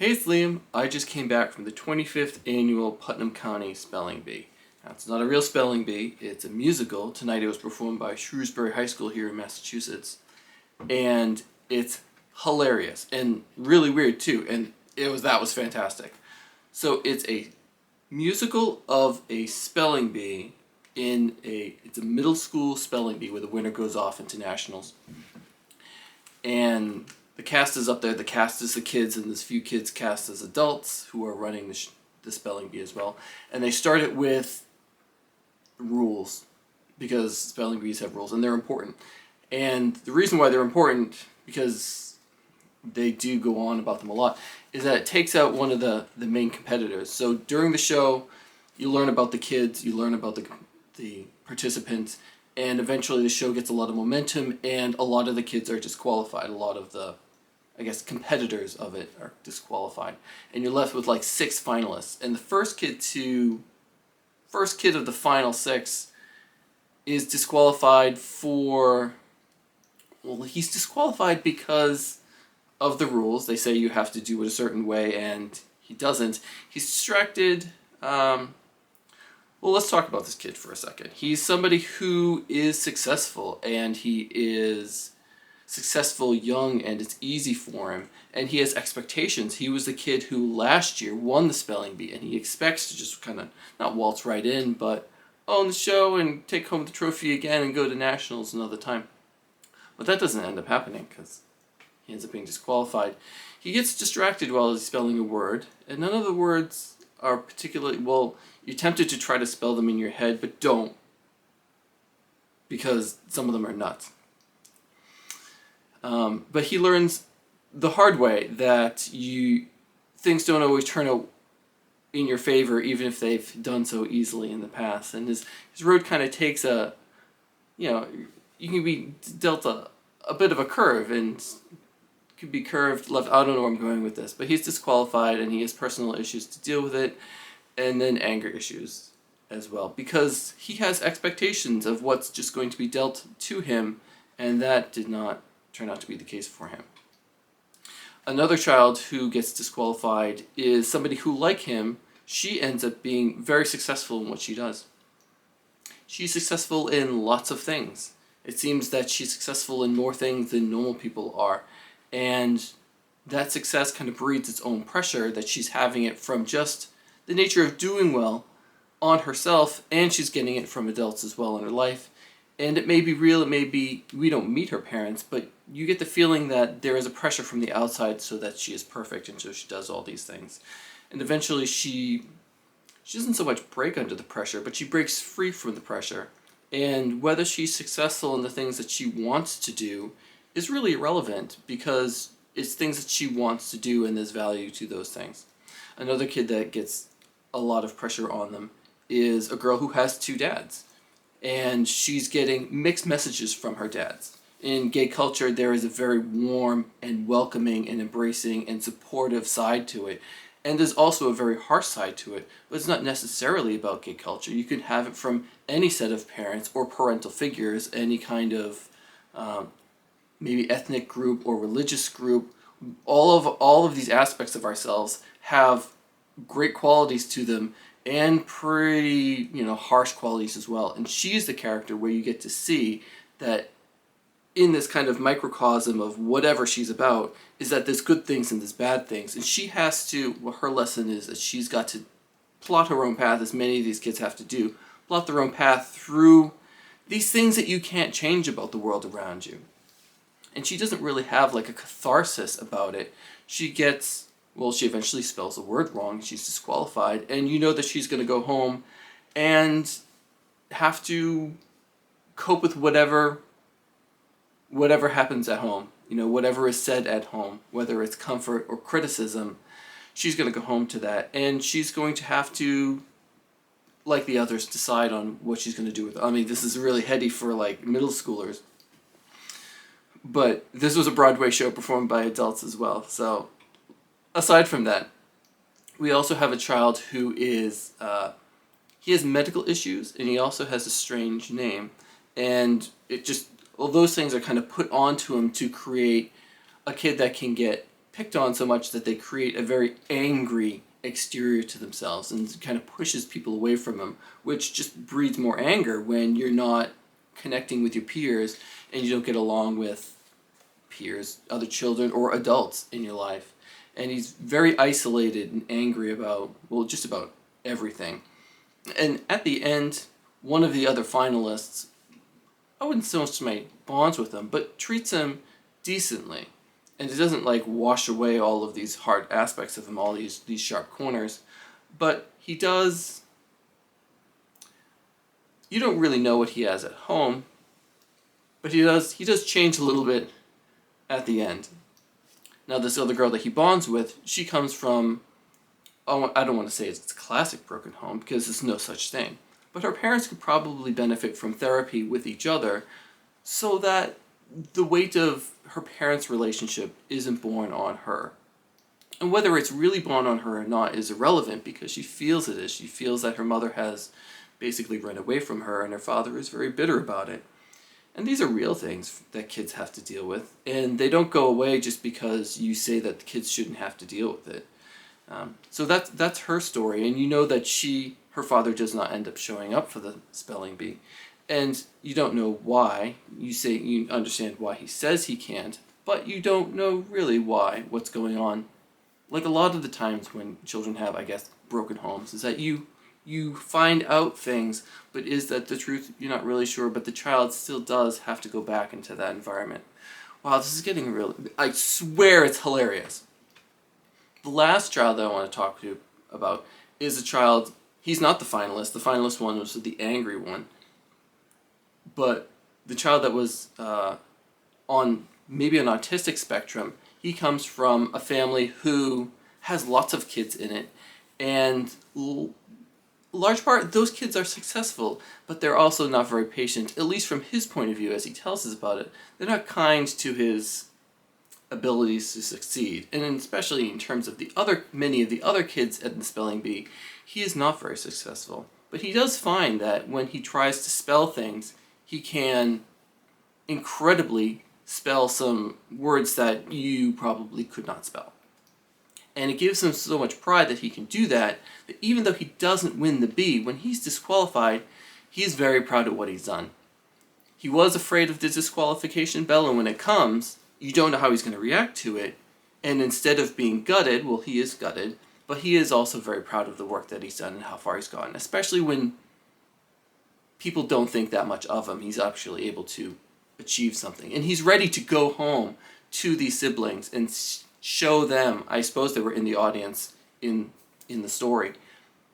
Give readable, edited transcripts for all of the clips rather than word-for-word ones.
Hey, it's Liam. I just came back from the 25th annual Putnam County Spelling Bee. Now, it's not a real spelling bee, it's a musical. Tonight it was performed by Shrewsbury High School here in Massachusetts. And it's hilarious and really weird too. And that was fantastic. So it's a musical of a spelling bee it's a middle school spelling bee where the winner goes off into nationals. And the cast is up there. The cast is the kids, and there's a few kids cast as adults who are running the spelling bee as well. And they start it with rules, because spelling bees have rules, and they're important. And the reason why they're important, because they do go on about them a lot, is that it takes out one of the main competitors. So during the show, you learn about the kids, you learn about the participants, and eventually the show gets a lot of momentum, and a lot of the kids are disqualified. A lot of the, competitors of it are disqualified. And you're left with like 6 finalists. And the first kid of the final 6 is disqualified he's disqualified because of the rules. They say you have to do it a certain way, and he doesn't. He's distracted. Let's talk about this kid for a second. He's somebody who is successful, and he is successful young, and it's easy for him, and he has expectations. He was the kid who last year won the spelling bee, and he expects to just kind of not waltz right in, but own the show and take home the trophy again and go to nationals another time. But that doesn't end up happening because he ends up being disqualified. He gets distracted while he's spelling a word, and none of the words are particularly, you're tempted to try to spell them in your head, but don't, because some of them are nuts. But he learns the hard way that things don't always turn out in your favor, even if they've done so easily in the past. And his road kind of takes you can be dealt a bit of a curve, and could be curved left. I don't know where I'm going with this, but he's disqualified, and he has personal issues to deal with it, and then anger issues as well, because he has expectations of what's just going to be dealt to him, and that did not turn out to be the case for him. Another child who gets disqualified is somebody who, like him, she ends up being very successful in what she does. She's successful in lots of things. It seems that she's successful in more things than normal people are, and that success kind of breeds its own pressure that she's having it from just the nature of doing well on herself, and she's getting it from adults as well in her life. And it may be real, it may be, we don't meet her parents, but you get the feeling that there is a pressure from the outside so that she is perfect, and so she does all these things. And eventually she doesn't so much break under the pressure, but she breaks free from the pressure. And whether she's successful in the things that she wants to do is really irrelevant, because it's things that she wants to do, and there's value to those things. Another kid that gets a lot of pressure on them is a girl who has 2 dads. And she's getting mixed messages from her dads. In gay culture, there is a very warm and welcoming and embracing and supportive side to it. And there's also a very harsh side to it, but it's not necessarily about gay culture. You can have it from any set of parents or parental figures, any kind of maybe ethnic group or religious group. All of these aspects of ourselves have great qualities to them, and pretty, harsh qualities as well. And she's the character where you get to see that in this kind of microcosm of whatever she's about, is that there's good things and there's bad things. And she has to, her lesson is that she's got to plot her own path, as many of these kids have to do, plot their own path through these things that you can't change about the world around you. And she doesn't really have like a catharsis about it. She eventually spells a word wrong, she's disqualified, and you know that she's going to go home and have to cope with whatever happens at home, whatever is said at home, whether it's comfort or criticism. She's going to go home to that, and she's going to have to, like the others, decide on what she's going to do with it. I mean, this is really heady for like middle schoolers, but this was a Broadway show performed by adults as well. So aside from that, we also have a child who is, he has medical issues, and he also has a strange name. And those things are kind of put onto him to create a kid that can get picked on so much that they create a very angry exterior to themselves and kind of pushes people away from them, which just breeds more anger when you're not connecting with your peers and you don't get along with peers, other children, or adults in your life. And he's very isolated and angry about, well, just about everything. And at the end, one of the other finalists, I wouldn't so much say bonds with him, but treats him decently. And it doesn't like wash away all of these hard aspects of him, all these sharp corners. But he does, you don't really know what he has at home, but he does change a little bit at the end. Now this other girl that he bonds with, she comes from, oh, I don't want to say it's a classic broken home because there's no such thing. But her parents could probably benefit from therapy with each other so that the weight of her parents' relationship isn't borne on her. And whether it's really borne on her or not is irrelevant because she feels it is. She feels that her mother has basically run away from her and her father is very bitter about it. And these are real things that kids have to deal with. And they don't go away just because you say that the kids shouldn't have to deal with it. So that's her story. And you know that her father does not end up showing up for the spelling bee. And you don't know why. You understand why he says he can't, but you don't know really why, what's going on. Like a lot of the times when children have, I guess, broken homes, is that you find out things, but is that the truth? You're not really sure, but the child still does have to go back into that environment. Wow, this is getting real. I swear it's hilarious. The last child that I want to talk to you about is a child, he's not the finalist. The finalist one was the angry one. But the child that was on maybe an autistic spectrum, he comes from a family who has lots of kids in it. And large part, those kids are successful, but they're also not very patient, at least from his point of view as he tells us about it. They're not kind to his abilities to succeed. And especially in terms of many of the other kids at the spelling bee, he is not very successful. But he does find that when he tries to spell things, he can incredibly spell some words that you probably could not spell. And it gives him so much pride that he can do that even though he doesn't win the bee, when he's disqualified, he's very proud of what he's done. He was afraid of the disqualification bell, and when it comes, you don't know how he's going to react to it. And instead of being gutted, well, he is gutted, but he is also very proud of the work that he's done and how far he's gone, especially when people don't think that much of him. He's actually able to achieve something. And he's ready to go home to these siblings and show them, I suppose they were in the audience in the story,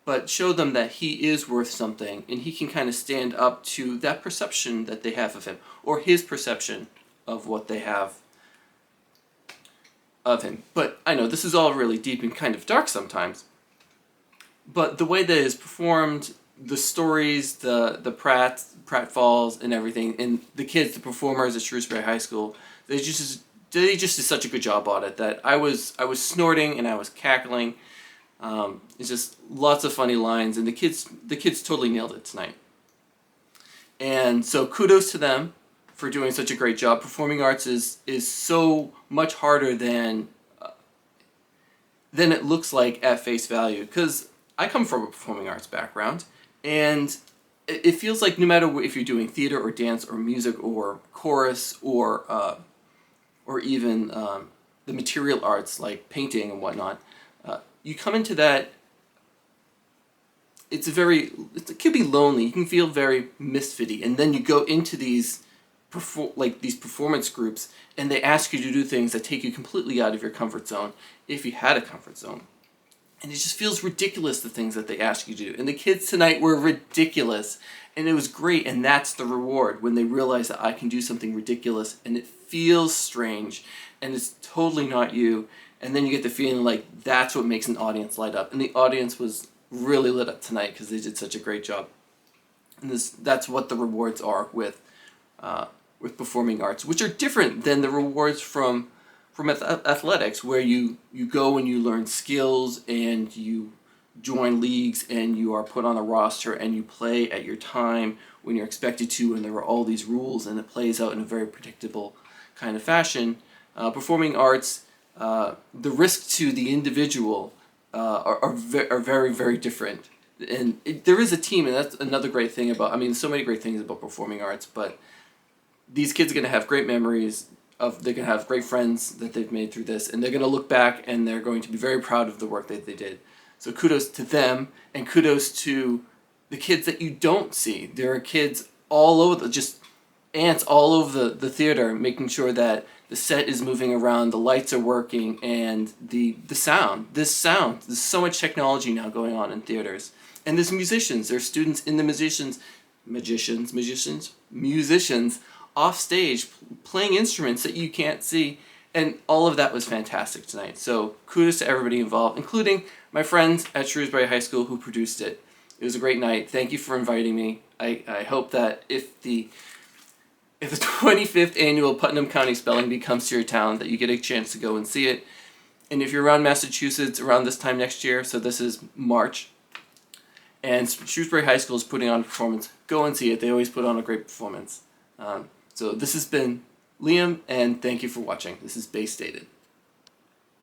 but show them that he is worth something and he can kind of stand up to that perception that they have of him, or his perception of what they have of him. But I know this is all really deep and kind of dark sometimes, but the way that it is performed, the stories, the pratfalls and everything, and the kids, the performers at Shrewsbury High School, they just did such a good job on it that I was snorting and I was cackling. It's just lots of funny lines, and the kids totally nailed it tonight. And so kudos to them for doing such a great job. Performing arts is so much harder than it looks like at face value, because I come from a performing arts background, and it feels like no matter if you're doing theater or dance or music or chorus or even the material arts like painting and whatnot, you come into that, it can be lonely, you can feel very misfitty, and then you go into these performance groups, and they ask you to do things that take you completely out of your comfort zone, if you had a comfort zone. And it just feels ridiculous, the things that they ask you to do. And the kids tonight were ridiculous, and it was great, and that's the reward, when they realize that I can do something ridiculous, and it feels strange, and it's totally not you. And then you get the feeling like that's what makes an audience light up. And the audience was really lit up tonight because they did such a great job. And that's what the rewards are with performing arts, which are different than the rewards from athletics, where you go and you learn skills and you join leagues and you are put on a roster and you play at your time when you're expected to, and there are all these rules and it plays out in a very predictable kind of fashion. Performing arts, the risk to the individual are very, very different. And there is a team, and that's another great thing about, I mean, so many great things about performing arts, but these kids are going to have great memories they're going to have great friends that they've made through this, and they're going to look back and they're going to be very proud of the work that they did. So kudos to them, and kudos to the kids that you don't see. There are kids all over, just ants all over the theater, making sure that the set is moving around, the lights are working, and the sound. There's so much technology now going on in theaters. And there's musicians, there's students in the musicians off stage playing instruments that you can't see. And all of that was fantastic tonight. So kudos to everybody involved, including my friends at Shrewsbury High School who produced it. It was a great night. Thank you for inviting me. I hope that if the 25th annual Putnam County Spelling Bee comes to your town, that you get a chance to go and see it. And if you're around Massachusetts around this time next year, so this is March, and Shrewsbury High School is putting on a performance, go and see it. They always put on a great performance. So this has been Liam, and thank you for watching. This is Bay Stated.